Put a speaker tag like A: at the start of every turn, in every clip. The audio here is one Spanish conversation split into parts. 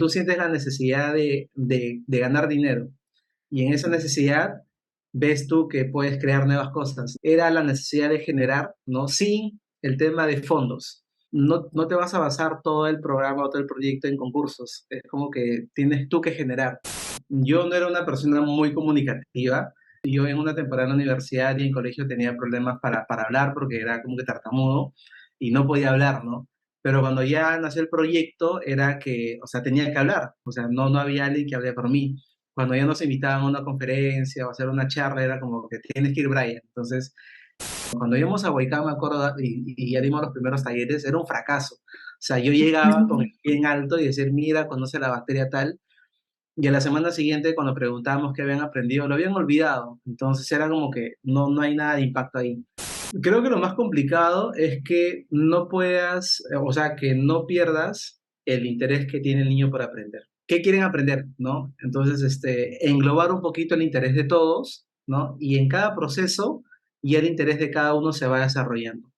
A: tú sientes la necesidad de ganar dinero y en esa necesidad ves tú que puedes crear nuevas cosas. Era la necesidad de generar, ¿no? Sin el tema de fondos. No te vas a basar todo el programa o todo el proyecto en concursos. Es como que tienes tú que generar. Yo no era una persona muy comunicativa. Yo en una temporada en la universidad y en colegio tenía problemas para hablar porque era como que tartamudo y no podía hablar, ¿no? Pero cuando ya nació el proyecto era que, o sea, tenía que hablar. O sea, no había alguien que hable por mí. Cuando ya nos invitaban a una conferencia o a hacer una charla, era como que tienes que ir, Brian. Entonces, cuando íbamos a Huaycán, me acuerdo, y ya dimos los primeros talleres, era un fracaso. O sea, yo llegaba con el pie en alto y decir, mira, conoce la bacteria tal, y a la semana siguiente, cuando preguntábamos qué habían aprendido, lo habían olvidado. Entonces era como que no hay nada de impacto ahí. Creo que lo más complicado es que no puedas, o sea, que no pierdas el interés que tiene el niño por aprender. ¿Qué quieren aprender, no? Entonces, englobar un poquito el interés de todos, ¿no? Y en cada proceso y el interés de cada uno se va desarrollando.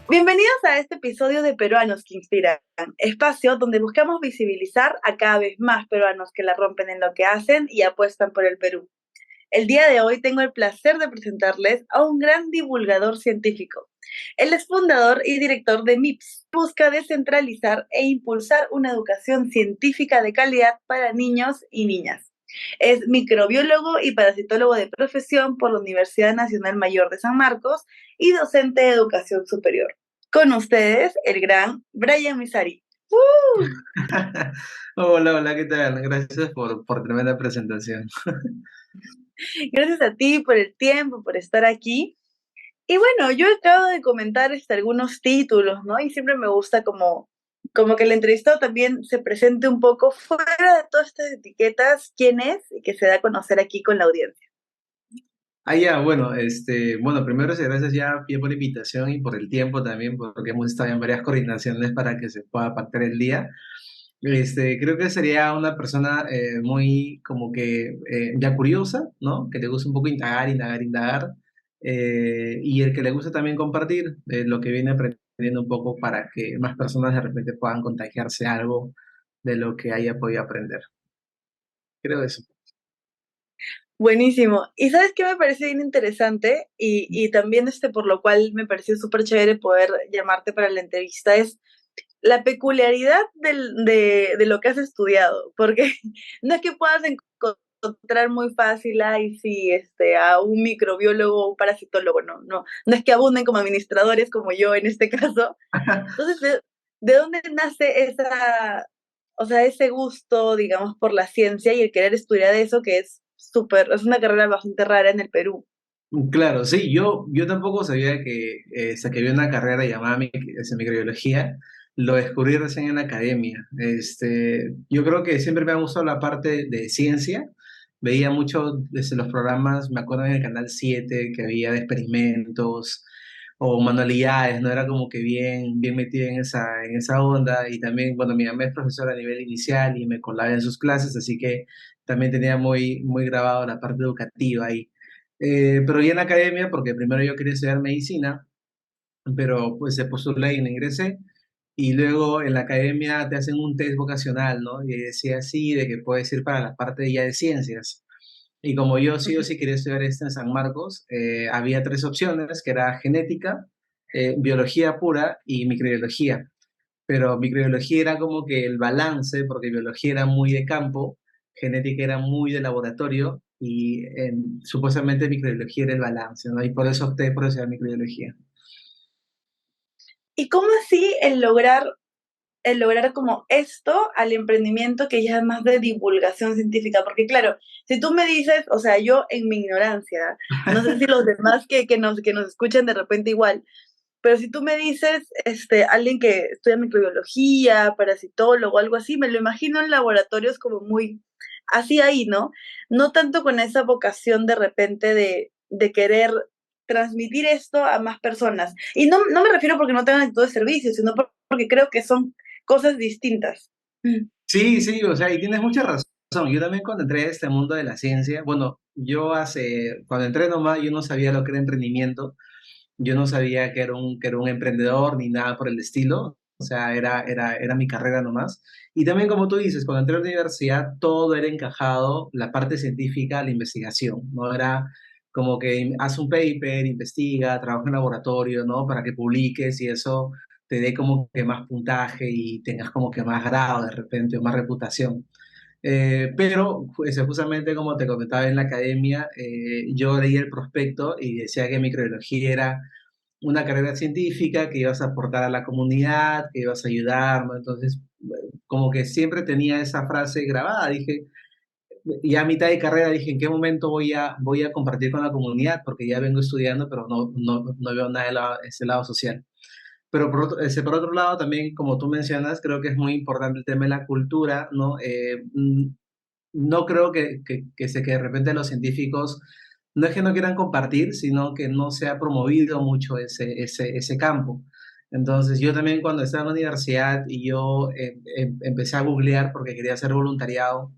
B: Bienvenidos a este episodio de Peruanos que Inspiran, espacio donde buscamos visibilizar a cada vez más peruanos que la rompen en lo que hacen y apuestan por el Perú. El día de hoy tengo el placer de presentarles a un gran divulgador científico. Él es fundador y director de MIPS. Busca descentralizar e impulsar una educación científica de calidad para niños y niñas. Es microbiólogo y parasitólogo de profesión por la Universidad Nacional Mayor de San Marcos y docente de educación superior. Con ustedes, el gran Brian Misari. ¡Uh!
A: Hola, ¿qué tal? Gracias por tremenda presentación.
B: Gracias a ti por el tiempo, por estar aquí. Y bueno, yo acabo de comentar algunos títulos, ¿no? Y siempre me gusta como que el entrevistado también se presente un poco fuera de todas estas etiquetas, quién es y que se da a conocer aquí con la audiencia.
A: Ya, bueno, bueno, primero gracias ya bien por la invitación y por el tiempo también, porque hemos estado en varias coordinaciones para que se pueda pactar el día. Creo que sería una persona muy como que ya curiosa, ¿no? Que le gusta un poco indagar, y el que le gusta también compartir lo que viene aprendiendo un poco para que más personas de repente puedan contagiarse algo de lo que haya podido aprender. Creo eso.
B: Buenísimo. ¿Y sabes qué me parece bien interesante? Y también por lo cual me pareció súper chévere poder llamarte para la entrevista es la peculiaridad de lo que has estudiado, porque no es que puedas encontrar muy fácil, ay, sí, a un microbiólogo o un parasitólogo, no es que abunden como administradores como yo en este caso. Entonces, ¿de dónde nace o sea, ese gusto, digamos, por la ciencia y el querer estudiar eso que es súper, es una carrera bastante rara en el Perú?
A: Claro, sí, yo tampoco sabía que había una carrera llamada microbiología, lo descubrí recién en la academia. Yo creo que siempre me ha gustado la parte de ciencia, veía mucho desde los programas, me acuerdo en el Canal 7 que había de experimentos o manualidades, ¿no? Era como que bien metido en esa onda y también, bueno, mi mamá es profesora a nivel inicial y me colaba en sus clases, así que también tenía muy grabado la parte educativa ahí. Pero ya en la academia, porque primero yo quería estudiar medicina, pero pues se postulé y no ingresé. Y luego en la academia te hacen un test vocacional, ¿no? Y decía así, de que puedes ir para la parte ya de ciencias. Y como yo sí o sí quería estudiar en San Marcos, había tres opciones, que era genética, biología pura y microbiología. Pero microbiología era como que el balance, porque biología era muy de campo, genética era muy de laboratorio y supuestamente microbiología era el balance, ¿no? Y por eso opté por estudiar microbiología.
B: ¿Y cómo así el lograr como esto al emprendimiento que ya es más de divulgación científica? Porque claro, si tú me dices, o sea, yo en mi ignorancia, no sé si los demás que nos escuchan de repente igual, pero si tú me dices, alguien que estudia microbiología, parasitólogo, algo así, me lo imagino en laboratorios como muy así ahí, ¿no? No tanto con esa vocación de repente de querer transmitir esto a más personas. Y no me refiero porque no tengan actitud de servicio, sino porque creo que son cosas distintas. Mm.
A: Sí, o sea, y tienes mucha razón. Yo también cuando entré a este mundo de la ciencia, bueno, cuando entré nomás, yo no sabía lo que era emprendimiento. yo no sabía que era un emprendedor ni nada por el estilo, o sea, era mi carrera nomás. Y también, como tú dices, cuando entré a la universidad, todo era encajado, la parte científica, la investigación, ¿no? Era como que haz un paper, investiga, trabaja en laboratorio, ¿no? Para que publiques y eso te dé como que más puntaje y tengas como que más grado de repente o más reputación. Pero pues, justamente como te comentaba en la academia, yo leí el prospecto y decía que microbiología era una carrera científica, que ibas a aportar a la comunidad, que ibas a ayudar, ¿no? Entonces, como que siempre tenía esa frase grabada, dije, ya a mitad de carrera dije, ¿en qué momento voy a compartir con la comunidad? Porque ya vengo estudiando, pero no veo nada de ese lado social. Pero por otro lado, también, como tú mencionas, creo que es muy importante el tema de la cultura, ¿no? No creo que de repente los científicos no es que no quieran compartir, sino que no se ha promovido mucho ese campo. Entonces, yo también cuando estaba en la universidad y yo empecé a googlear porque quería hacer voluntariado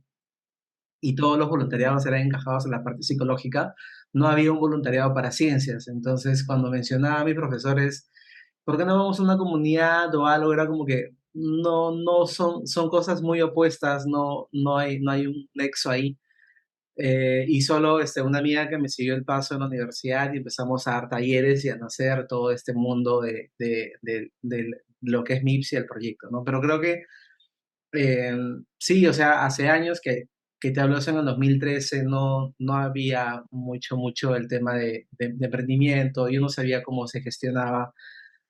A: y todos los voluntariados eran encajados en la parte psicológica, no había un voluntariado para ciencias. Entonces, cuando mencionaba a mis profesores, ¿por qué no vamos a una comunidad o algo? Era como que no son cosas muy opuestas, no hay un nexo ahí. Y solo una amiga que me siguió el paso en la universidad y empezamos a dar talleres y a nacer todo este mundo de lo que es MIPS y el proyecto, ¿no? Pero creo que eh, sí, o sea, hace años que te hablo, eso en el 2013, no había mucho el tema de emprendimiento, yo no sabía cómo se gestionaba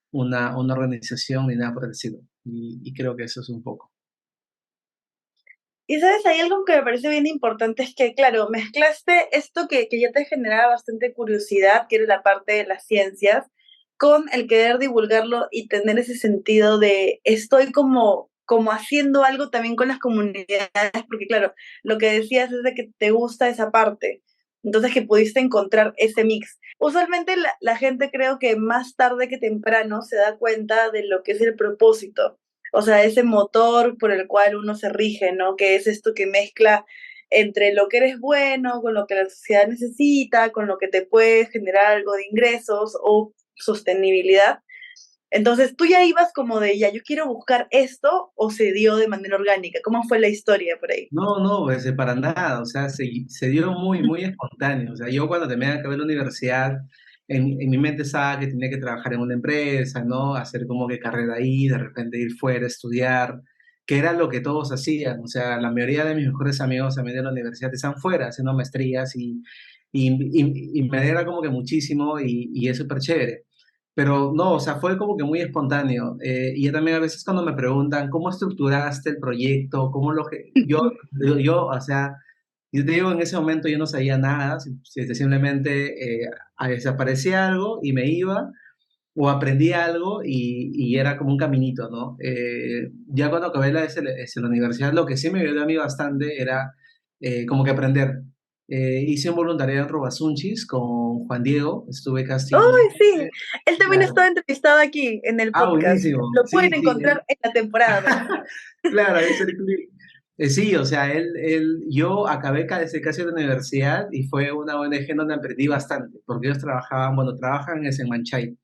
A: una organización ni nada por el estilo. Y creo que eso es un poco.
B: Y sabes, hay algo que me parece bien importante, es que, claro, mezclaste esto que ya te generaba bastante curiosidad, que era la parte de las ciencias, con el querer divulgarlo y tener ese sentido de estoy como haciendo algo también con las comunidades, porque claro, lo que decías es de que te gusta esa parte, entonces que pudiste encontrar ese mix. Usualmente la gente creo que más tarde que temprano se da cuenta de lo que es el propósito, o sea, ese motor por el cual uno se rige, ¿no? Que es esto que mezcla entre lo que eres bueno, con lo que la sociedad necesita, con lo que te puede generar algo de ingresos o sostenibilidad. Entonces, tú ya ibas como de, ya, yo quiero buscar esto, o se dio de manera orgánica. ¿Cómo fue la historia por ahí?
A: No, pues, para nada, o sea, se dio muy espontáneo. O sea, yo cuando terminé de acabar la universidad, en mi mente estaba que tenía que trabajar en una empresa, ¿no? Hacer como que carrera ahí, de repente ir fuera a estudiar, que era lo que todos hacían. O sea, la mayoría de mis mejores amigos también de la universidad están fuera haciendo maestrías y me alegra como que muchísimo y es súper chévere. Pero no, o sea, fue como que muy espontáneo. Y yo también a veces cuando me preguntan, ¿cómo estructuraste el proyecto? O sea, yo te digo, en ese momento yo no sabía nada, simplemente desaparecía algo y me iba, o aprendí algo y era como un caminito, ¿no? Ya cuando acabé la universidad, lo que sí me ayudó a mí bastante era como que aprender. Hice un voluntariado en Robasunchis con Juan Diego, estuve casi...
B: ¡Uy, sí! Él también
A: Claro.
B: estaba entrevistado aquí en el
A: Ah,
B: podcast.
A: buenísimo.
B: Lo
A: Sí,
B: pueden
A: sí.
B: encontrar en la temporada 2.
A: Claro, ese es el clip. Sí, o sea, yo acabé casi de la universidad y fue una ONG donde aprendí bastante, porque ellos trabajaban, bueno, trabajan en Manchay.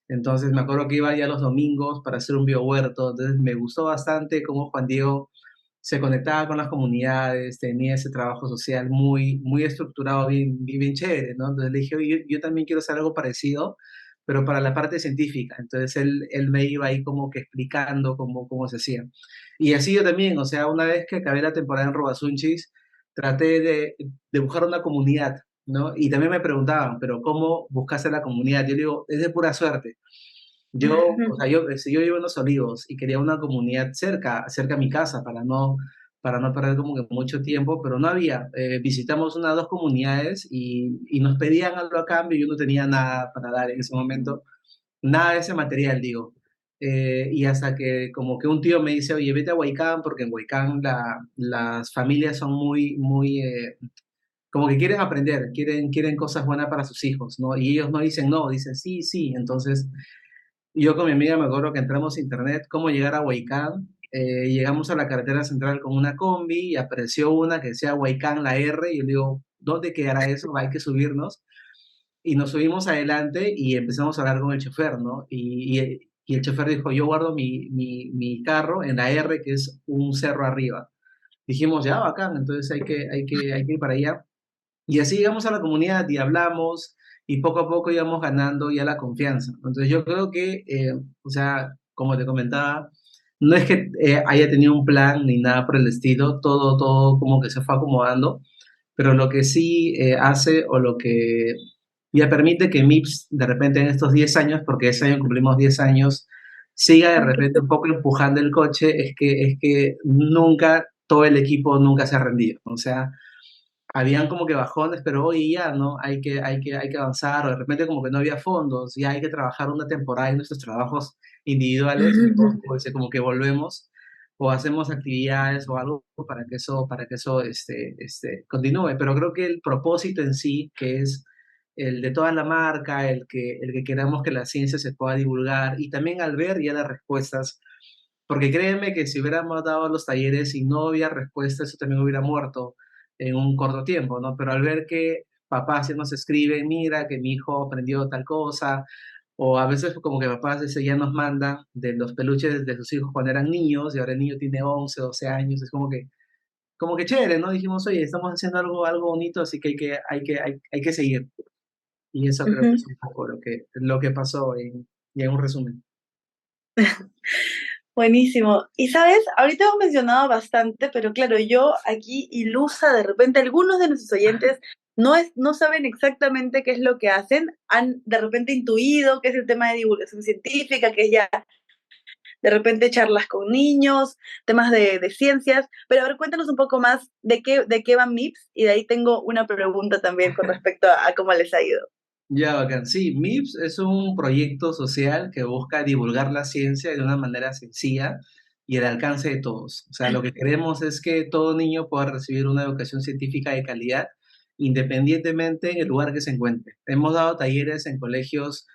A: Entonces me acuerdo que iba ya los domingos para hacer un biohuerto, entonces me gustó bastante cómo Juan Diego se conectaba con las comunidades, tenía ese trabajo social muy estructurado, bien chévere, ¿no? Entonces le dije, "Oye, yo también quiero hacer algo parecido, pero para la parte científica". Entonces él me iba ahí como que explicando cómo se hacía. Y así yo también, o sea, una vez que acabé la temporada en Robasunchis, traté de buscar una comunidad, ¿no? Y también me preguntaban, pero ¿cómo buscaste la comunidad? Yo digo, es de pura suerte. O sea, si yo vivo en Los Olivos y quería una comunidad cerca a mi casa para no perder como que mucho tiempo, pero no había. Visitamos unas dos comunidades y nos pedían algo a cambio y yo no tenía nada para dar en ese momento, nada de ese material, digo. Y hasta que como que un tío me dice, oye, vete a Huaycán, porque en Huaycán las familias son como que quieren aprender, quieren cosas buenas para sus hijos, ¿no? Y ellos no dicen no, dicen sí, sí. Entonces yo con mi amiga me acuerdo que entramos a internet, cómo llegar a Huaycán. Llegamos a la carretera central con una combi y apareció una que decía Huaycán la R. Y yo digo, ¿dónde quedará eso? Hay que subirnos. y nos subimos adelante y empezamos a hablar con el chofer, ¿no? Y el chofer dijo, yo guardo mi carro en la R, que es un cerro arriba. Dijimos, ya, bacán, entonces hay que ir para allá. Y así llegamos a la comunidad y hablamos y poco a poco íbamos ganando ya la confianza. Entonces yo creo que, o sea, como te comentaba, no es que haya tenido un plan ni nada por el estilo, todo como que se fue acomodando, pero lo que sí hace o lo que ya permite que MIPS de repente en estos 10 años, porque ese año cumplimos 10 años, siga de repente un poco empujando el coche, es que nunca, todo el equipo nunca se ha rendido. O sea, habían como que bajones, pero hoy ya, ¿no? Hay que avanzar, o de repente como que no había fondos, ya hay que trabajar una temporada en nuestros trabajos individuales, y todos como que volvemos, o hacemos actividades o algo para que eso continúe. Pero creo que el propósito en sí, que es el de toda la marca, el que queramos que la ciencia se pueda divulgar, y también al ver ya las respuestas, porque créeme que si hubiéramos dado los talleres y no había respuesta, eso también hubiera muerto en un corto tiempo, ¿no? Pero al ver que papás ya nos escriben, mira, que mi hijo aprendió tal cosa, o a veces como que papás ya nos mandan de los peluches de sus hijos cuando eran niños, y ahora el niño tiene 11 12 años, es como que chévere, ¿no? Dijimos, oye, estamos haciendo algo bonito, así que hay que seguir. Y eso creo que
B: Ujú.
A: es un poco lo que pasó y en un resumen.
B: Buenísimo. Y sabes, ahorita hemos mencionado bastante, pero claro, yo aquí ilusa, de repente algunos de nuestros oyentes no saben exactamente qué es lo que hacen, han de repente intuido que es el tema de divulgación científica, que es ya de repente charlas con niños, temas de ciencias, pero a ver, cuéntanos un poco más de qué van MIPS y de ahí tengo una pregunta también con respecto a cómo les ha ido.
A: Ya, bacán. Sí, MIPS es un proyecto social que busca divulgar la ciencia de una manera sencilla y al alcance de todos. O sea, lo que queremos es que todo niño pueda recibir una educación científica de calidad, independientemente en el lugar que se encuentre. Hemos dado talleres en colegios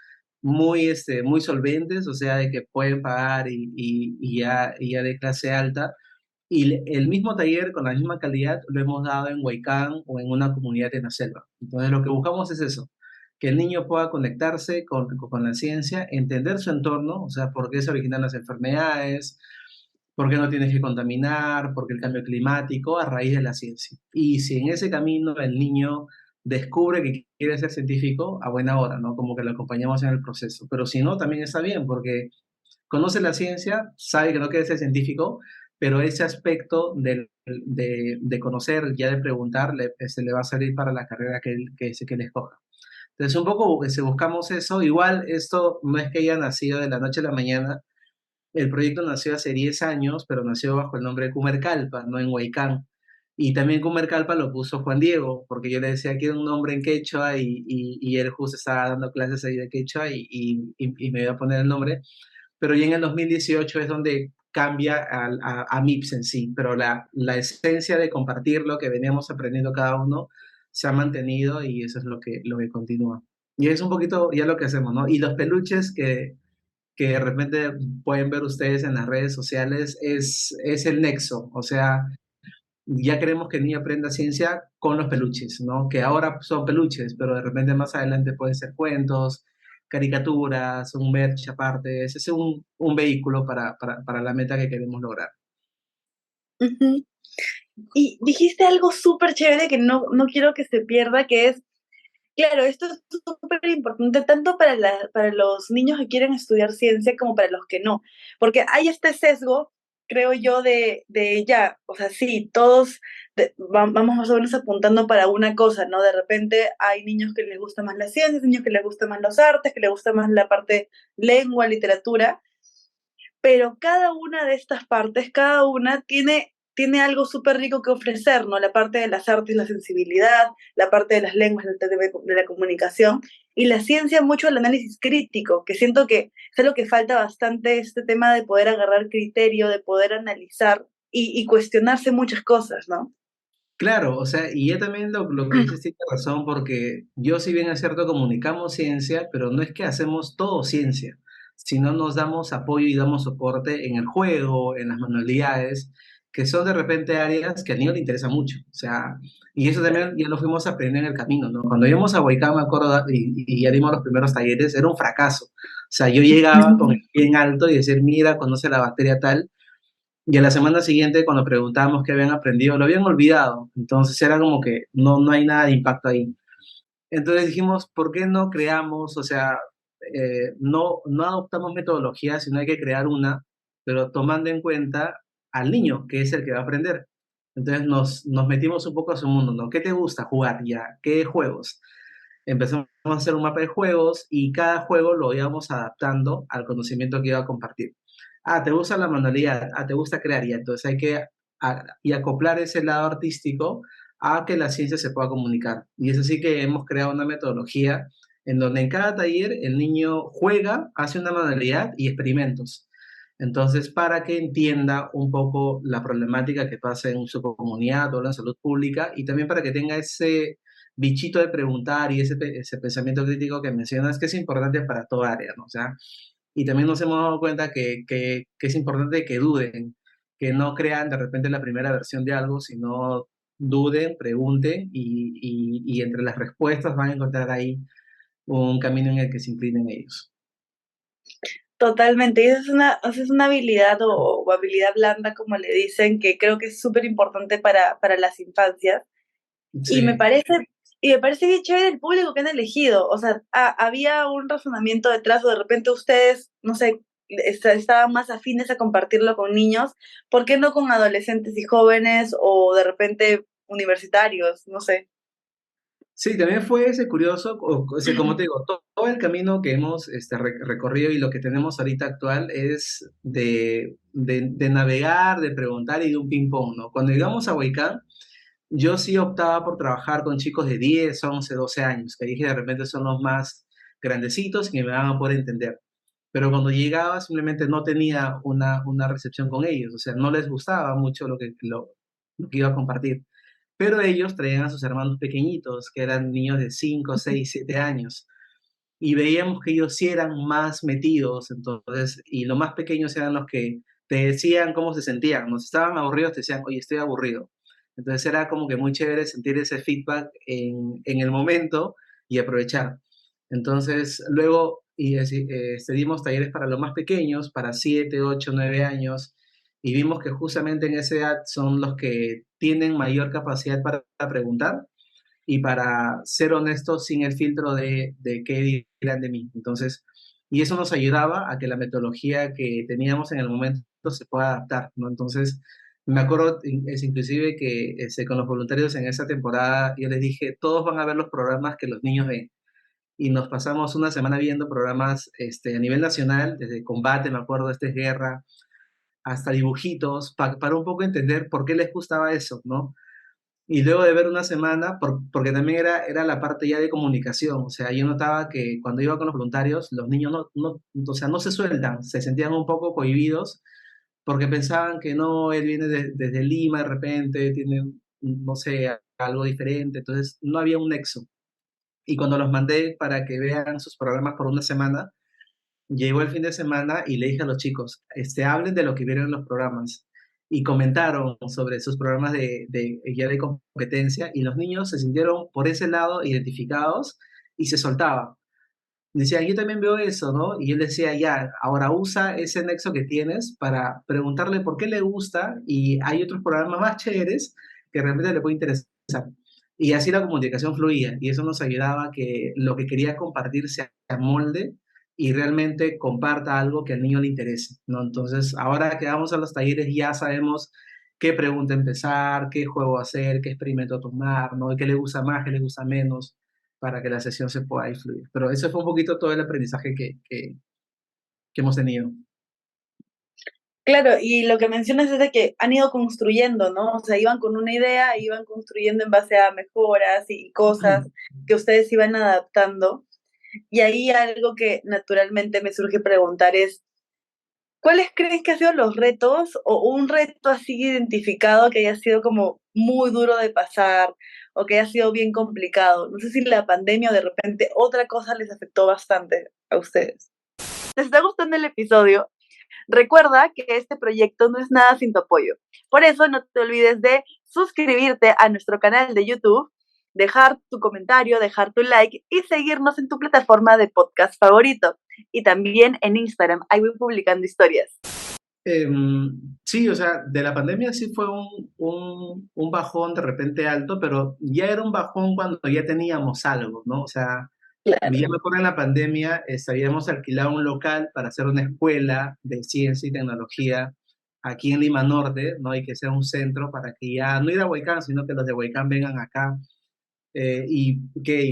A: muy solventes, o sea, de que pueden pagar y ya de clase alta. Y el mismo taller con la misma calidad lo hemos dado en Huaycán o en una comunidad en la selva. Entonces, lo que buscamos es eso, que el niño pueda conectarse con la ciencia, entender su entorno, o sea, por qué se originan las enfermedades, por qué no tienes que contaminar, por qué el cambio climático, a raíz de la ciencia. Y si en ese camino el niño descubre que quiere ser científico, a buena hora, ¿no? Como que lo acompañamos en el proceso. Pero si no, también está bien, porque conoce la ciencia, sabe que no quiere ser científico, pero ese aspecto de conocer, ya de preguntar, se le va a salir para la carrera que él escoja. Entonces, un poco si buscamos eso. Igual esto no es que haya nacido de la noche a la mañana. El proyecto nació hace 10 años, pero nació bajo el nombre de Cumercalpa, no en Huaycán. Y también Cumercalpa lo puso Juan Diego, porque yo le decía que era un nombre en quechua y él justo estaba dando clases ahí de quechua y me iba a poner el nombre. Pero ya en el 2018 es donde cambia a MIPS en sí, pero la esencia de compartir lo que veníamos aprendiendo cada uno se ha mantenido, y eso es lo que continúa. Y es un poquito ya lo que hacemos, ¿no? Y los peluches que de repente pueden ver ustedes en las redes sociales es el nexo, o sea, ya queremos que el niño aprenda ciencia con los peluches, ¿no? Que ahora son peluches, pero de repente más adelante pueden ser cuentos, caricaturas, un merch aparte. Ese es un vehículo para la meta que queremos lograr.
B: Ujú. Y dijiste algo súper chévere que no quiero que se pierda, que es, claro, esto es súper importante tanto para los niños que quieren estudiar ciencia como para los que no, porque hay este sesgo, creo yo, de ya, o sea, sí, todos vamos más o menos apuntando para una cosa, ¿no? De repente hay niños que les gusta más la ciencia, niños que les gusta más las artes, que les gusta más la parte lengua, literatura, pero cada una de estas partes, cada una tiene algo súper rico que ofrecer, ¿no? La parte de las artes, la sensibilidad, la parte de las lenguas, de la comunicación, y la ciencia mucho el análisis crítico, que siento que es algo que falta bastante, este tema de poder agarrar criterio, de poder analizar y cuestionarse muchas cosas, ¿no?
A: Claro, o sea, y ya también lo que dices tiene razón, porque yo, si bien es cierto, comunicamos ciencia, pero no es que hacemos todo ciencia, sino nos damos apoyo y damos soporte en el juego, en las manualidades, que son de repente áreas que al niño le interesa mucho. O sea, y eso también ya lo fuimos aprendiendo en el camino, ¿no? Cuando íbamos a Huaycán, me acuerdo, y ya dimos los primeros talleres, era un fracaso. O sea, yo llegaba con el pie en alto y decir, mira, conoce la bacteria tal, y a la semana siguiente, cuando preguntábamos qué habían aprendido, lo habían olvidado. Entonces era como que no hay nada de impacto ahí. Entonces dijimos, ¿por qué no creamos, o sea, no adoptamos metodologías, sino hay que crear una, pero tomando en cuenta al niño, que es el que va a aprender? Entonces nos metimos un poco a su mundo, ¿no? ¿Qué te gusta jugar ya? ¿Qué juegos? Empezamos a hacer un mapa de juegos y cada juego lo íbamos adaptando al conocimiento que iba a compartir. Ah, ¿te gusta la manualidad? Ah, ¿te gusta crear? Ya, entonces hay que y acoplar ese lado artístico a que la ciencia se pueda comunicar. Y es así que hemos creado una metodología en donde en cada taller el niño juega, hace una manualidad y experimentos. Entonces, para que entienda un poco la problemática que pasa en su comunidad o en salud pública y también para que tenga ese bichito de preguntar y ese pensamiento crítico que mencionas, que es importante para toda área, ¿no? O sea, y también nos hemos dado cuenta que es importante que duden, que no crean de repente la primera versión de algo, sino duden, pregunten y entre las respuestas van a encontrar ahí un camino en el que se inclinen ellos.
B: Totalmente, y esa es una habilidad o habilidad blanda, como le dicen, que creo que es súper importante para las infancias. Y me
A: Sí.
B: parece, y me parece bien chévere el público que han elegido. O sea, había un razonamiento detrás, o de repente ustedes, no sé, estaban más afines a compartirlo con niños. ¿Por qué no con adolescentes y jóvenes o de repente universitarios? No sé.
A: Sí, también fue ese curioso, o sea, como te digo, todo el camino que hemos recorrido y lo que tenemos ahorita actual es de navegar, de preguntar y de un ping-pong, ¿no? Cuando llegamos a Huaycán, yo sí optaba por trabajar con chicos de 10, 11, 12 años, que dije de repente son los más grandecitos y que me van a poder entender. Pero cuando llegaba simplemente no tenía una recepción con ellos, o sea, no les gustaba mucho lo que iba a compartir. Pero ellos traían a sus hermanos pequeñitos, que eran niños de 5, 6, 7 años, y veíamos que ellos sí eran más metidos, entonces, y los más pequeños eran los que te decían cómo se sentían, no si estaban aburridos, te decían, oye, estoy aburrido. Entonces era como que muy chévere sentir ese feedback en el momento y aprovechar. Entonces, luego dimos talleres para los más pequeños, para 7, 8, 9 años, y vimos que justamente en esa edad son los que tienen mayor capacidad para preguntar y para ser honestos sin el filtro de qué dirán de mí. Entonces, y eso nos ayudaba a que la metodología que teníamos en el momento se pueda adaptar, ¿no? Entonces, me acuerdo es inclusive que con los voluntarios en esa temporada yo les dije, todos van a ver los programas que los niños ven. Y nos pasamos una semana viendo programas a nivel nacional, desde combate, me acuerdo, es guerra, hasta dibujitos, para un poco entender por qué les gustaba eso, ¿no? Y luego de ver una semana, porque también era la parte ya de comunicación, o sea, yo notaba que cuando iba con los voluntarios, los niños o sea, no se sueltan, se sentían un poco cohibidos porque pensaban que no, él viene desde Lima de repente, tiene, no sé, algo diferente, entonces no había un nexo. Y cuando los mandé para que vean sus programas por una semana, llegó el fin de semana y le dije a los chicos, hablen de lo que vieron en los programas. Y comentaron sobre sus programas de guía de competencia y los niños se sintieron por ese lado identificados y se soltaban. Decían, yo también veo eso, ¿no? Y yo les decía, ya, ahora usa ese nexo que tienes para preguntarle por qué le gusta y hay otros programas más chéveres que realmente le puede interesar. Y así la comunicación fluía y eso nos ayudaba a que lo que quería compartir se amolde y realmente comparta algo que al niño le interese, ¿no? Entonces, ahora que vamos a los talleres ya sabemos qué pregunta empezar, qué juego hacer, qué experimento tomar, ¿no? ¿Qué le gusta más, qué le gusta menos, para que la sesión se pueda influir? Pero eso fue un poquito todo el aprendizaje que hemos tenido.
B: Claro, y lo que mencionas es de que han ido construyendo, ¿no? O sea, iban con una idea, iban construyendo en base a mejoras y cosas que ustedes iban adaptando. Y ahí algo que naturalmente me surge preguntar es, ¿cuáles crees que han sido los retos o un reto así identificado que haya sido como muy duro de pasar o que haya sido bien complicado? No sé si la pandemia o de repente otra cosa les afectó bastante a ustedes. ¿Les está gustando el episodio? Recuerda que este proyecto no es nada sin tu apoyo. Por eso no te olvides de suscribirte a nuestro canal de YouTube, dejar tu comentario, dejar tu like y seguirnos en tu plataforma de podcast favorito. Y también en Instagram, ahí voy publicando historias.
A: Sí, o sea, de la pandemia sí fue un bajón de repente alto, pero ya era un bajón cuando ya teníamos algo, ¿no? O sea,
B: Claro.
A: ya me acuerdo en la pandemia, habíamos alquilado un local para hacer una escuela de ciencia y tecnología aquí en Lima Norte, ¿no? Y que sea un centro para que ya no ir a Huaycán, sino que los de Huaycán vengan acá. Y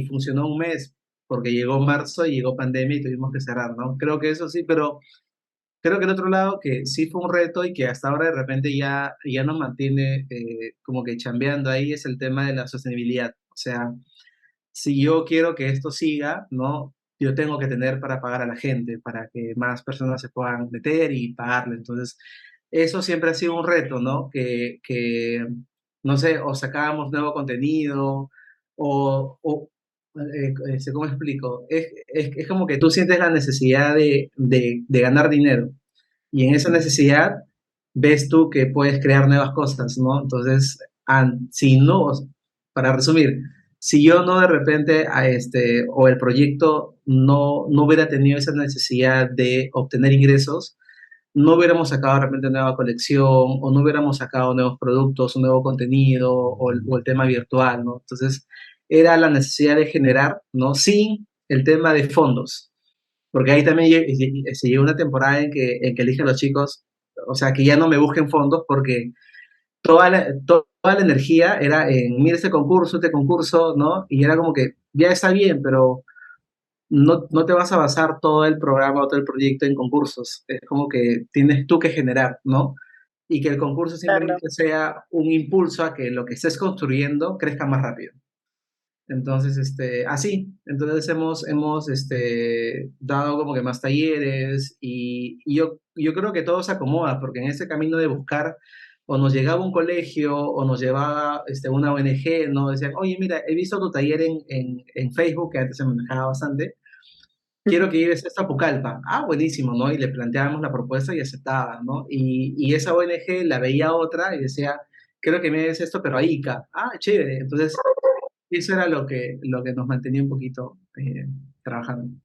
A: funcionó un mes, porque llegó marzo y llegó pandemia y tuvimos que cerrar, ¿no? Creo que eso sí, pero creo que el otro lado que sí fue un reto y que hasta ahora de repente ya nos mantiene como que chambeando ahí es el tema de la sostenibilidad. O sea, si yo quiero que esto siga, ¿no? Yo tengo que tener para pagar a la gente, para que más personas se puedan meter y pagarle. Entonces, eso siempre ha sido un reto, ¿no? No sé, o sacábamos nuevo contenido, ¿cómo explico? Es como que tú sientes la necesidad de ganar dinero y en esa necesidad ves tú que puedes crear nuevas cosas, ¿no? Entonces, si no, para resumir, si yo no de repente o el proyecto no hubiera tenido esa necesidad de obtener ingresos, no hubiéramos sacado de repente nueva colección o no hubiéramos sacado nuevos productos, un nuevo contenido o el tema virtual, ¿no? Entonces, era la necesidad de generar, ¿no? Sin el tema de fondos, porque ahí también se llegó una temporada en que dije a los chicos, o sea, que ya no me busquen fondos porque toda la energía era en, mira este concurso, ¿no? Y era como que ya está bien, pero no te vas a basar todo el programa o todo el proyecto en concursos. Es como que tienes tú que generar, ¿no? Y que el concurso
B: Claro.
A: simplemente sea un impulso a que lo que estés construyendo crezca más rápido. Entonces, así, entonces hemos dado como que más talleres y yo creo que todo se acomoda, porque en ese camino de buscar, o nos llegaba un colegio, o nos llevaba una ONG, ¿no? Decían, oye, mira, he visto tu taller en Facebook, que antes se manejaba bastante, quiero que lleves esto a Pucallpa. Ah, buenísimo, ¿no? Y le planteábamos la propuesta y aceptaba, ¿no? Y esa ONG la veía otra y decía, quiero que me des esto, pero a Ica. Ah, chévere. Entonces, eso era lo que nos mantenía un poquito trabajando.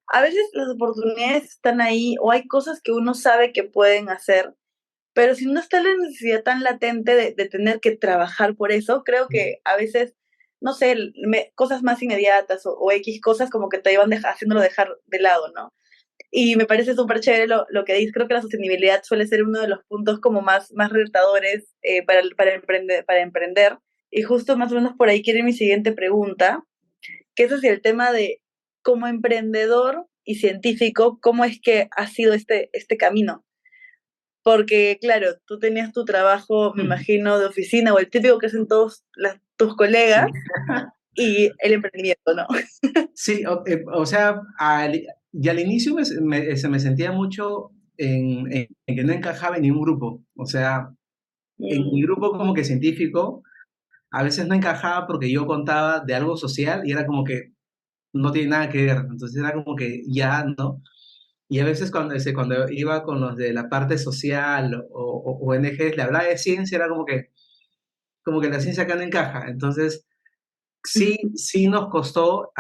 B: A veces las oportunidades están ahí o hay cosas que uno sabe que pueden hacer, pero si no está la necesidad tan latente de tener que trabajar por eso, creo que a veces, no sé, cosas más inmediatas o X cosas como que te iban haciéndolo dejar de lado, ¿no? Y me parece súper chévere lo que dices. Creo que la sostenibilidad suele ser uno de los puntos como más retadores para emprender. Y justo más o menos por ahí quiere mi siguiente pregunta, que es hacia el tema de, como emprendedor y científico, ¿cómo es que ha sido este camino? Porque, claro, tú tenías tu trabajo, me imagino, de oficina o el típico que hacen todos tus colegas
A: Sí,
B: y el emprendimiento, ¿no?
A: sí, o sea, y al inicio se me sentía mucho en que no encajaba en ningún grupo. O sea, en mi
B: Mm,
A: grupo como que científico, a veces no encajaba porque yo contaba de algo social y era como que no tiene nada que ver. Entonces era como que ya, ¿no? Y a veces cuando iba con los de la parte social o ONGs, le hablaba de ciencia, era como que la ciencia acá no encaja. Entonces, sí nos costó,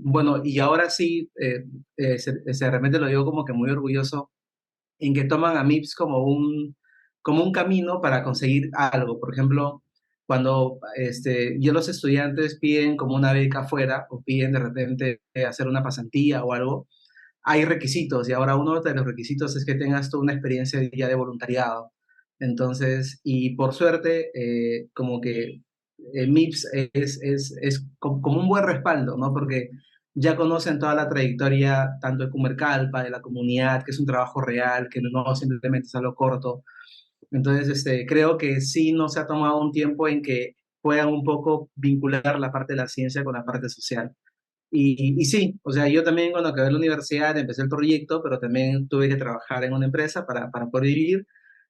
A: bueno, y ahora sí, de repente lo digo como que muy orgulloso, en que toman a MIPS como un camino para conseguir algo. Por ejemplo, cuando yo los estudiantes piden como una beca afuera o piden de repente hacer una pasantía o algo, hay requisitos y ahora uno de los requisitos es que tengas tú una experiencia ya de voluntariado. Entonces, y por suerte, como que MIPS es como un buen respaldo, ¿no? Porque ya conocen toda la trayectoria tanto de Cumercalpa, de la comunidad, que es un trabajo real, que no simplemente es algo corto. Entonces, creo que sí nos ha tomado un tiempo en que puedan un poco vincular la parte de la ciencia con la parte social. Y sí, o sea, yo también cuando acabé la universidad empecé el proyecto, pero también tuve que trabajar en una empresa para poder vivir,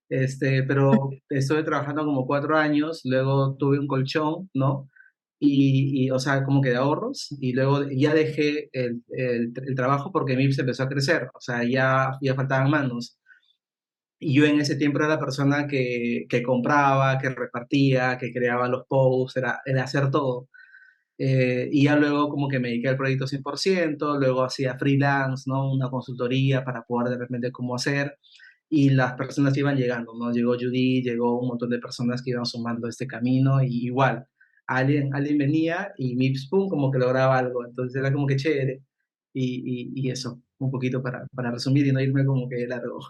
A: pero estuve trabajando como 4 años, luego tuve un colchón, ¿no? o sea, como que de ahorros, y luego ya dejé el trabajo porque MIPS empezó a crecer, o sea, ya faltaban manos. Y yo en ese tiempo era la persona que compraba, que repartía, que creaba los posts, era hacer todo. Y ya luego como que me dediqué al proyecto 100%, luego hacía freelance, ¿no? Una consultoría para poder de repente cómo hacer, y las personas iban llegando, ¿no? Llegó Judy, llegó un montón de personas que iban sumando este camino, y igual, alguien venía y Mips, pum, como que lograba algo, entonces era como que chévere, y eso, un poquito para resumir y no irme como que largo.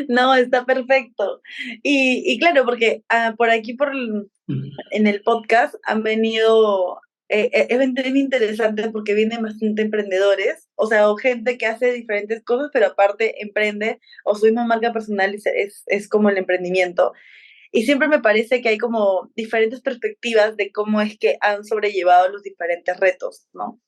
B: No, está perfecto. Y claro, porque por aquí, en el podcast, han venido, es bien interesante porque vienen bastante emprendedores, o sea, o gente que hace diferentes cosas, pero aparte emprende, o su misma marca personal es como el emprendimiento. Y siempre me parece que hay como diferentes perspectivas de cómo es que han sobrellevado los diferentes retos, ¿no?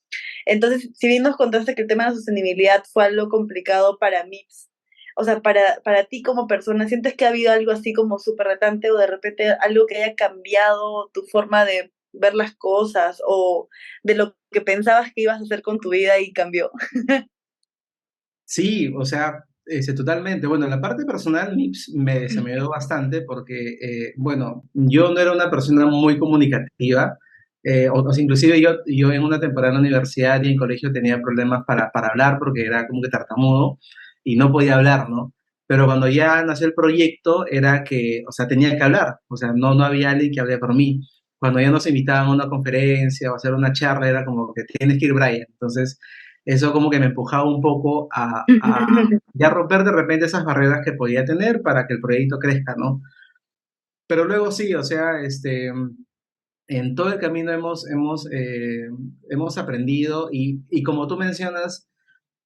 B: Entonces, si bien nos contaste que el tema de la sostenibilidad fue algo complicado para MIPS, o sea, para ti como persona, ¿sientes que ha habido algo así como súper retante o de repente algo que haya cambiado tu forma de ver las cosas o de lo que pensabas que ibas a hacer con tu vida y cambió?
A: Sí, o sea, totalmente. Bueno, la parte personal se me dio bastante porque, bueno, yo no era una persona muy comunicativa, o sea, inclusive yo en una temporada en la universidad y en colegio tenía problemas para hablar porque era como que tartamudo y no podía hablar, ¿no? Pero cuando ya nació el proyecto era que, o sea, tenía que hablar, o sea, no había alguien que hable por mí. Cuando ya nos invitaban a una conferencia o a hacer una charla era como que tienes que ir, Brian. Entonces eso como que me empujaba un poco a ya romper de repente esas barreras que podía tener para que el proyecto crezca, ¿no? Pero luego sí, o sea, en todo el camino hemos aprendido, y como tú mencionas,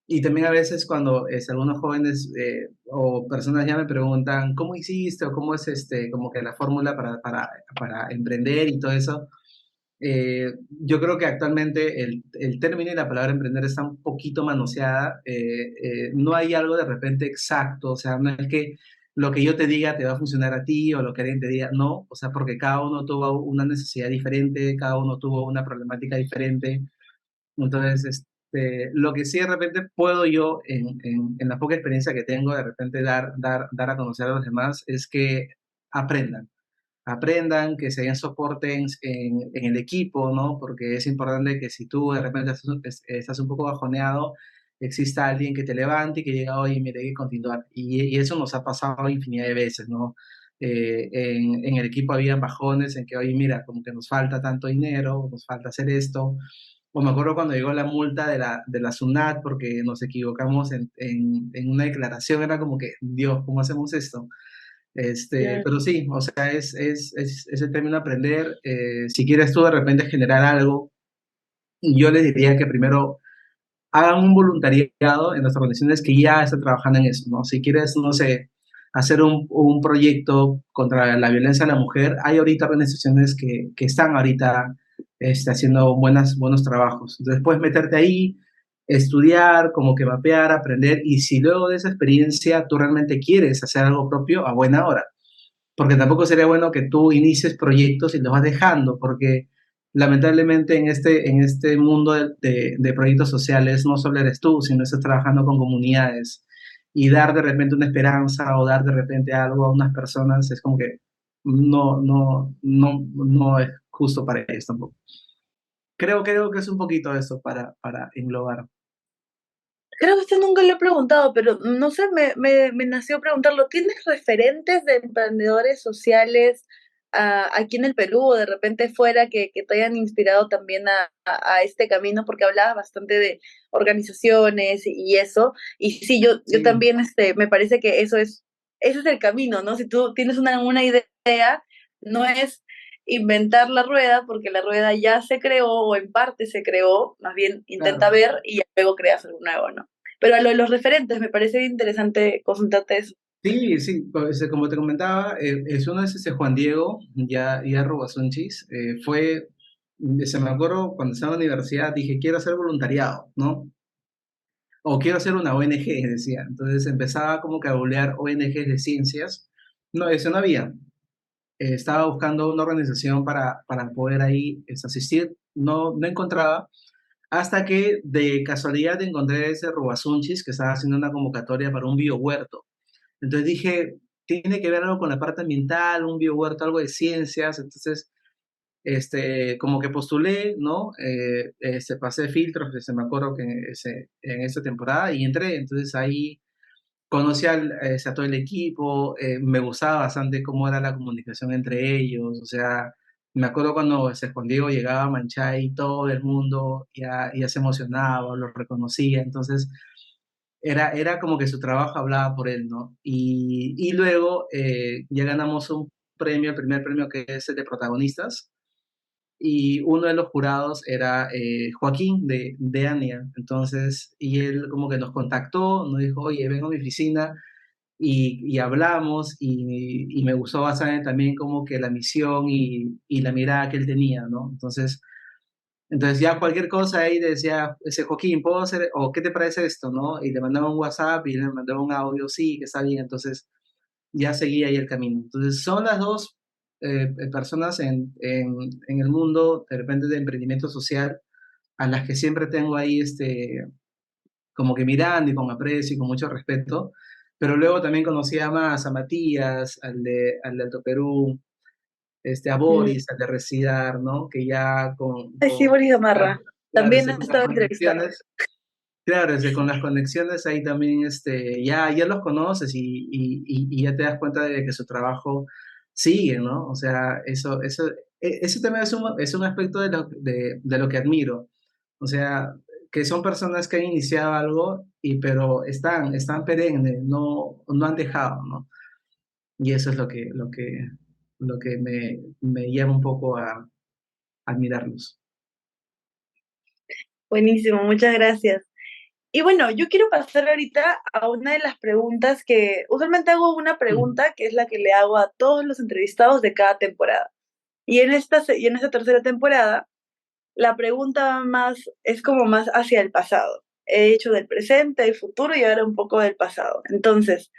A: y también a veces cuando algunos jóvenes o personas ya me preguntan, ¿cómo hiciste? O cómo es como que la fórmula para emprender y todo eso. Yo creo que actualmente el término y la palabra emprender está un poquito manoseada. No hay algo de repente exacto, o sea, no es que lo que yo te diga te va a funcionar a ti o lo que alguien te diga, no, o sea, porque cada uno tuvo una necesidad diferente, cada uno tuvo una problemática diferente. Entonces, lo que sí de repente puedo yo, en la poca experiencia que tengo, de repente dar a conocer a los demás, es que aprendan que se den soporte en el equipo, ¿no? Porque es importante que si tú de repente estás un poco bajoneado, exista alguien que te levante y que diga, oye, mire, hay que continuar. Y eso nos ha pasado infinidad de veces, ¿no? En el equipo había bajones en que, oye, mira, como que nos falta tanto dinero, nos falta hacer esto. O me acuerdo cuando llegó la multa de la SUNAT porque nos equivocamos en una declaración, era como que, Dios, ¿cómo hacemos esto?
B: Claro.
A: Pero sí, o sea, es el término aprender. Si quieres tú de repente generar algo, yo les diría que primero hagan un voluntariado en las organizaciones que ya están trabajando en eso, ¿no? Si quieres, no sé, hacer un proyecto contra la violencia a la mujer, hay ahorita organizaciones que están ahorita haciendo buenos trabajos. Entonces puedes meterte ahí, estudiar, como que mapear, aprender, y si luego de esa experiencia tú realmente quieres hacer algo propio, a buena hora, porque tampoco sería bueno que tú inicies proyectos y los vas dejando, porque lamentablemente en este mundo de proyectos sociales no solo eres tú, sino estás trabajando con comunidades, y dar de repente una esperanza o dar de repente algo a unas personas es como que no es justo para ellos tampoco. Creo que es un poquito eso para englobar.
B: Creo que esto nunca lo he preguntado, pero no sé, me nació preguntarlo. ¿Tienes referentes de emprendedores sociales aquí en el Perú o de repente fuera que te hayan inspirado también a este camino? Porque hablabas bastante de organizaciones y eso. Y sí, yo
A: Sí,
B: también me parece que ese es el camino, ¿no? Si tú tienes una idea, no es inventar la rueda, porque la rueda ya se creó o en parte se creó, más bien intenta
A: claro.
B: ver y luego creas algo nuevo, ¿no? Pero a lo de los referentes, me parece interesante consultarte eso.
A: Sí, sí, pues, como te comentaba, es uno es ese Juan Diego, ya Robasunchis, se me acuerdo cuando estaba en la universidad, dije, quiero hacer voluntariado, ¿no? O quiero hacer una ONG, decía. Entonces empezaba como que a googlear ONGs de ciencias. No, eso no había. estaba buscando una organización para poder ahí asistir, no encontraba, hasta que de casualidad encontré ese Rubasunchis que estaba haciendo una convocatoria para un biohuerto. Entonces dije, tiene que ver algo con la parte ambiental, un biohuerto, algo de ciencias, entonces como que postulé, ¿no? Pasé filtros, me acuerdo que en esa temporada y entré, entonces ahí conocí a todo el equipo, me gustaba bastante cómo era la comunicación entre ellos, o sea, me acuerdo cuando Juan Diego llegaba a Manchay, todo el mundo ya se emocionaba, lo reconocía, entonces era como que su trabajo hablaba por él, ¿no? Y luego ya ganamos un premio, el primer premio que es el de protagonistas, y uno de los jurados era Joaquín de ANIA, entonces, y él como que nos contactó, nos dijo, oye, vengo a mi oficina y hablamos y me gustó bastante también como que la misión y la mirada que él tenía, ¿no? Entonces ya cualquier cosa ahí decía, ese Joaquín, ¿puedo hacer, o qué te parece esto, no? Y le mandaba un WhatsApp y le mandaba un audio, sí, que está bien, entonces ya seguía ahí el camino. Entonces son las dos personas en el mundo, de repente, de emprendimiento social, a las que siempre tengo ahí, como que mirando y con aprecio y con mucho respeto, pero luego también conocía más a Matías, al de Alto Perú, a
B: Mm.
A: Boris, al de Residar, ¿no? Que ya
B: Ay, sí, Boris
A: claro,
B: Gamarra.
A: claro,
B: También he
A: con las
B: estado entrevistando.
A: conexiones, claro, con las conexiones ahí también, ya los conoces y ya te das cuenta de que su trabajo sigue, ¿no? O sea, eso también es un aspecto de lo que admiro. O sea, que son personas que han iniciado algo, pero están perennes, no han dejado, ¿no? Y eso es lo que me lleva un poco a admirarlos.
B: Buenísimo, muchas gracias. Y bueno, yo quiero pasar ahorita a una de las preguntas que usualmente hago una
A: Mm.
B: pregunta que es la que le hago a todos los entrevistados de cada temporada. Y en esta tercera temporada, la pregunta más es como más hacia el pasado. He hecho del presente, del futuro y ahora un poco del pasado. Entonces,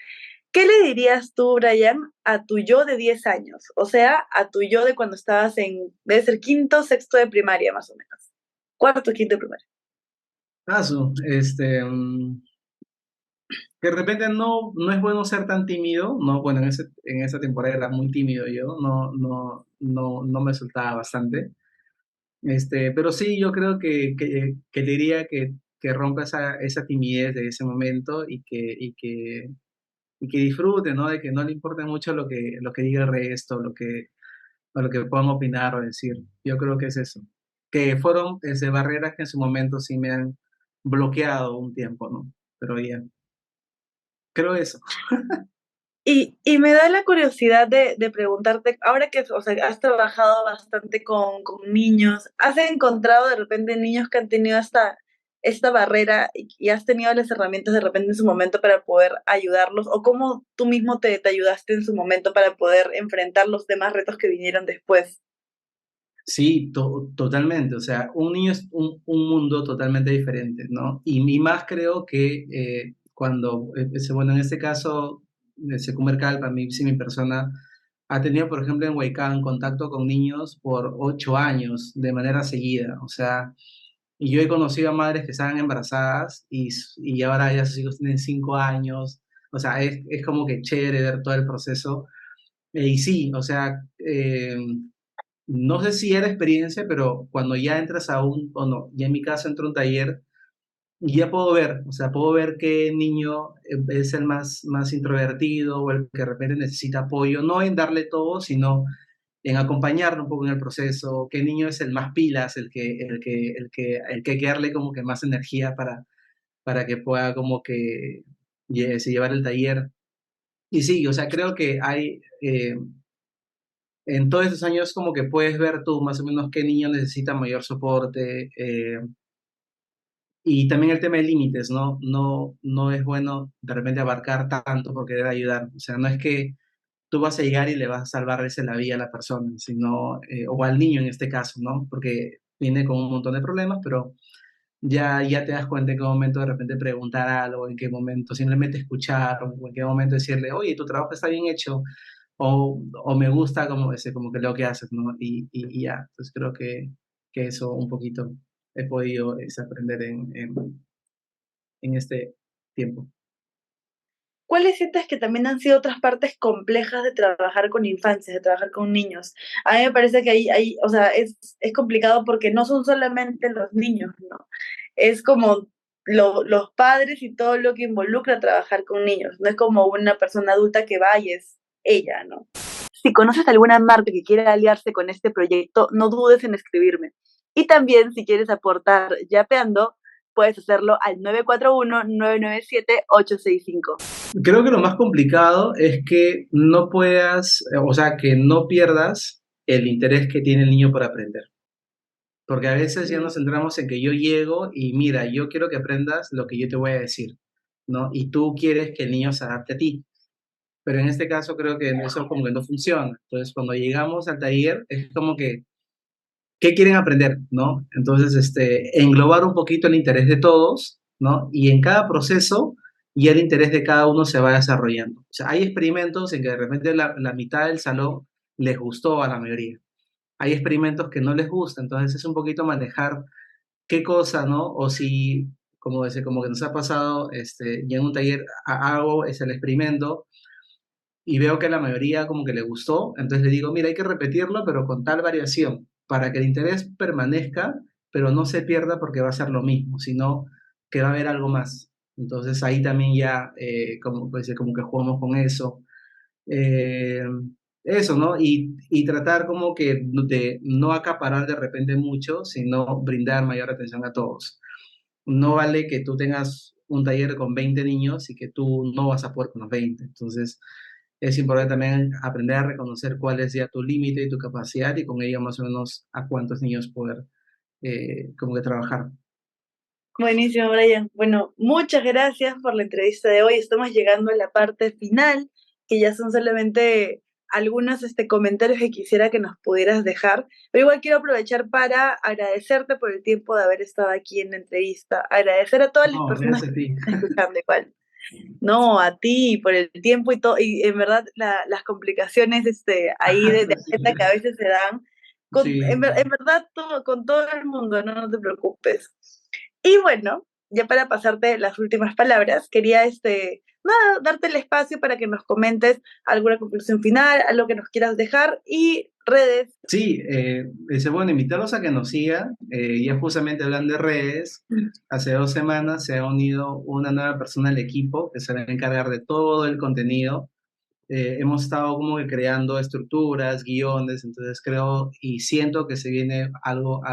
B: ¿qué le dirías tú, Brian, a tu yo de 10 años? O sea, a tu yo de cuando estabas debe ser quinto, sexto de primaria, más o menos. Cuarto, quinto de primaria.
A: Que de repente no es bueno ser tan tímido, ¿no? Bueno, en esa temporada era muy tímido yo, no me soltaba bastante. Pero sí, yo creo que diría que rompa esa timidez de ese momento y que disfrute, ¿no? De que no le importe mucho lo que diga el resto, o lo que puedan opinar o decir. Yo creo que es eso. Que fueron barreras que en su momento sí me han bloqueado un tiempo, ¿no? Pero ya, creo eso.
B: Y me da la curiosidad de preguntarte, ahora que o sea, has trabajado bastante con niños, ¿has encontrado de repente niños que han tenido esta barrera y has tenido las herramientas de repente en su momento para poder ayudarlos? ¿O cómo tú mismo te ayudaste en su momento para poder enfrentar los demás retos que vinieron después?
A: Sí, totalmente. O sea, un niño es un mundo totalmente diferente, ¿no? Y más creo que cuando, bueno, en este caso, Secumercal, para mí, sí, mi persona ha tenido, por ejemplo, en Huaycán, contacto con niños por 8 años de manera seguida. O sea, y yo he conocido a madres que estaban embarazadas y ahora ya sus hijos tienen 5 años. O sea, es como que chévere ver todo el proceso. Y sí, o sea, no sé si era experiencia, pero cuando ya entras o no, ya en mi caso entro a un taller y ya puedo ver, o sea, puedo ver qué niño es el más introvertido o el que de repente necesita apoyo, no en darle todo, sino en acompañarlo un poco en el proceso, qué niño es el más pilas, el que hay que darle como que más energía para que pueda como que llevar el taller. Y sí, o sea, creo que hay, en todos estos años como que puedes ver tú más o menos qué niño necesita mayor soporte, y también el tema de límites, ¿no? No es bueno de repente abarcar tanto por querer ayudar. O sea, no es que tú vas a llegar y le vas a salvar ese la vida a la persona, sino, o al niño en este caso, ¿no? Porque viene con un montón de problemas, pero ya te das cuenta en qué momento de repente preguntar algo, en qué momento simplemente escuchar, o en qué momento decirle, oye, tu trabajo está bien hecho, o me gusta como que lo que haces, ¿no? Y ya, entonces creo que eso un poquito he podido aprender en este tiempo.
B: ¿Cuáles sientes que también han sido otras partes complejas de trabajar con infancias, de trabajar con niños? A mí me parece que o sea, es complicado porque no son solamente los niños, ¿no? Es como los padres y todo lo que involucra trabajar con niños. No es como una persona adulta que va y es ella, ¿no? Si conoces alguna marca que quiera aliarse con este proyecto, no dudes en escribirme. Y también, si quieres aportar yapeando, puedes hacerlo al 941-997-865.
A: Creo que lo más complicado es que no puedas, o sea, que no pierdas el interés que tiene el niño por aprender. Porque a veces ya nos centramos en que yo llego y mira, yo quiero que aprendas lo que yo te voy a decir, ¿no? Y tú quieres que el niño se adapte a ti. Pero en este caso creo que eso como que no funciona. Entonces, cuando llegamos al taller, es como que, ¿qué quieren aprender, no? Entonces, englobar un poquito el interés de todos, ¿no? Y en cada proceso, ya el interés de cada uno se va desarrollando. O sea, hay experimentos en que de repente la mitad del salón les gustó a la mayoría. Hay experimentos que no les gusta, entonces es un poquito manejar qué cosa, ¿no? O si, como que nos ha pasado, ya en un taller hago es el experimento y veo que a la mayoría como que le gustó, entonces le digo, mira, hay que repetirlo, pero con tal variación, para que el interés permanezca, pero no se pierda porque va a ser lo mismo, sino que va a haber algo más. Entonces ahí también ya como que jugamos con eso. Eh, Eso, ¿no? Y tratar como que de no acaparar de repente mucho, sino brindar mayor atención a todos. No vale que tú tengas un taller con 20 niños y que tú no vas a poder con los 20. Entonces, es importante también aprender a reconocer cuál es ya tu límite y tu capacidad y con ello más o menos a cuántos niños poder como que trabajar.
B: Buenísimo, Brian. Bueno, muchas gracias por la entrevista de hoy. Estamos llegando a la parte final, que ya son solamente algunos comentarios que quisiera que nos pudieras dejar, pero igual quiero aprovechar para agradecerte por el tiempo de haber estado aquí en la entrevista, agradecer a todas las
A: No,
B: personas
A: gracias
B: que
A: a ti.
B: están escuchando igual. No, a ti por el tiempo y todo, y en verdad las complicaciones ahí de agenda que a veces se dan,
A: Sí,
B: en verdad con todo el mundo, no, no te preocupes. Y bueno, ya para pasarte las últimas palabras, quería nada, darte el espacio para que nos comentes alguna conclusión final, algo que nos quieras dejar y redes.
A: sí, bueno, invitarlos a que nos sigan. Ya justamente hablando de redes, hace 2 semanas se ha unido una nueva persona al equipo que se va a encargar de todo el contenido. Hemos estado como que creando estructuras, guiones, entonces creo y siento que se viene algo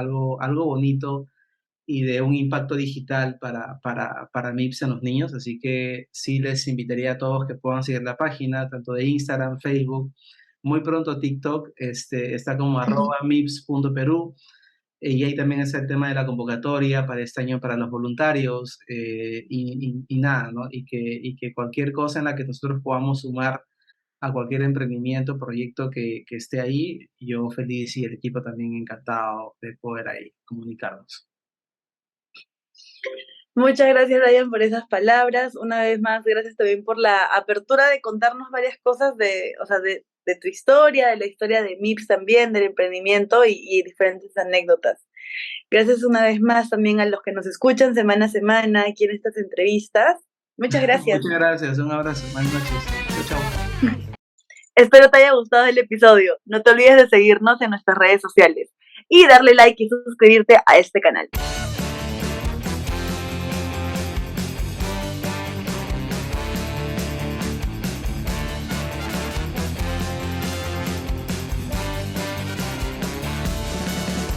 A: bonito y de un impacto digital para MIPS en los niños, así que sí les invitaría a todos que puedan seguir la página, tanto de Instagram, Facebook, muy pronto TikTok, está como @mips.peru, y ahí también está el tema de la convocatoria para este año para los voluntarios, y nada, ¿no? Y que cualquier cosa en la que nosotros podamos sumar a cualquier emprendimiento, proyecto que esté ahí, yo feliz y el equipo también encantado de poder ahí comunicarnos.
B: Muchas gracias, Ryan, por esas palabras. Una vez más, gracias también por la apertura de contarnos varias cosas o sea, de tu historia, de la historia de MIPS también, del emprendimiento y diferentes anécdotas. Gracias una vez más también a los que nos escuchan semana a semana aquí en estas entrevistas. Muchas gracias.
A: Muchas gracias, un abrazo, buenas noches. Chao, chao.
B: Espero te haya gustado el episodio. No te olvides de seguirnos en nuestras redes sociales y darle like y suscribirte a este canal.